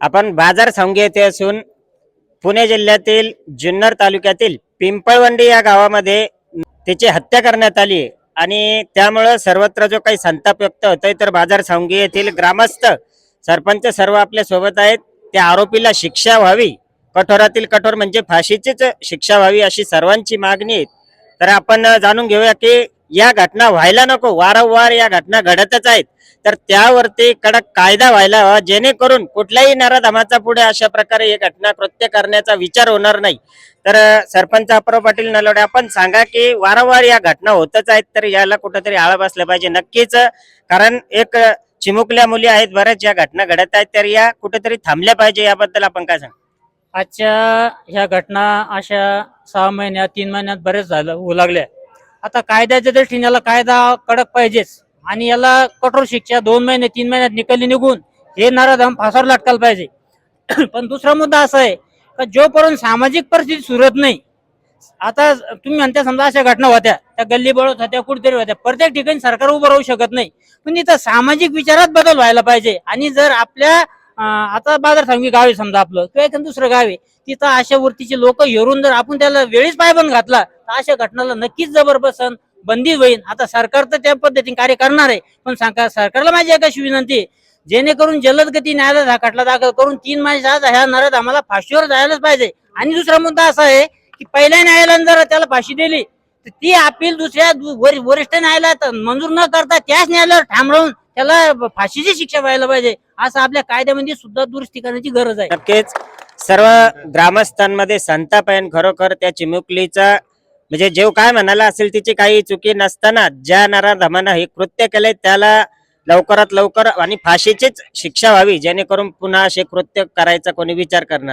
आपण बाजार सांगी येथे असून पुणे जिल्ह्यातील जुन्नर तालुक्यातील पिंपळवंडी या गावामध्ये त्याची हत्या करण्यात आली आहे आणि त्यामुळे सर्वत्र जो काही संताप व्यक्त होतोय तर बाजार सांगी येथील ग्रामस्थ सरपंच सर्व आपल्या सोबत आहेत। त्या आरोपीला शिक्षा व्हावी, कठोरातील कठोर म्हणजे फाशीचीच शिक्षा व्हावी अशी सर्वांची मागणी आहे। तर आपण जाणून घेऊया की या घटना व्हायला नको, वारंवार या घटना घडतच आहेत, तर त्यावरती कडक कायदा व्हायला हवा जेणेकरून कुठल्याही नराधमाचा पुढे अशा प्रकारे ही घटना कृत्य करण्याचा विचार होणार नाही। तर सरपंच अप्पा पाटील नलवडे, आपण सांगा की वारंवार या घटना होतच आहेत, तर याला कुठेतरी आळा बसला पाहिजे नक्कीच, कारण एक चिमुकल्या मुली आहेत, बऱ्याच या घटना घडत आहेत, तर या कुठेतरी थांबल्या पाहिजे, याबद्दल आपण काय सांगा? आजच्या ह्या घटना अशा 6 महिन्यात 3 महिन्यात बरेच झालं होऊ लागल्या। आता कायद्याच्या दृष्टीने याला कायदा कडक पाहिजेच आणि याला कठोर शिक्षा 2 महिने 3 महिन्यात निकाली निघून हे नराधम फासावर लटकायला पाहिजे। पण दुसरा मुद्दा असा आहे का जोपर्यंत सामाजिक परिस्थिती सुरत नाही, आता तुम्ही म्हणता समजा अशा घटना होत्या, त्या गल्ली बळत होत्या, कुठेतरी होत्या, प्रत्येक ठिकाणी सरकार उभं राहू शकत नाही, पण इथं सामाजिक विचारात बदल व्हायला पाहिजे। आणि जर आपल्या आता बाजार सांगी गाव आहे समजा आपलं किंवा एखादं दुसरं गाव आहे, तिथं अशा वृत्तीचे लोक हेरून जर आपण त्याला वेळीच पायबंद घातला तर अशा घटनाला नक्कीच जबरदस्त बंदी होईल। आता सरकार तर त्या पद्धतीने कार्य करणार आहे, पण सरकारला माझी एक अशी विनंती आहे, जेणेकरून जलद गती न्यायालयात हा खटला दाखल करून 3 महिन्यात ह्या नराधमाला फाशीवर जायलाच पाहिजे। आणि दुसरा मुद्दा असा आहे की पहिल्या न्यायालयाने जर त्याला फाशी दिली तर ती अपील दुसऱ्या वरिष्ठ न्यायालयात मंजूर न करता त्याच न्यायालयावर ठाम राहून त्याला फाशीची शिक्षा व्हायला पाहिजे, असं आपल्या कायद्यामध्ये सुद्धा दुरुस्ती करण्याची गरज आहे। नक्कीच सर्व ग्रामस्थांमध्ये संताप आहे, खरोखर त्या चिमुकलीचा म्हणजे जेव काय म्हणाला असेल तिची काही चुकी नसताना ज्या नराधमानं हे कृत्य केलंय त्याला लवकरात लवकर आणि फाशीचीच शिक्षा व्हावी, जेणेकरून पुन्हा असे कृत्य करायचा कोणी विचार करणार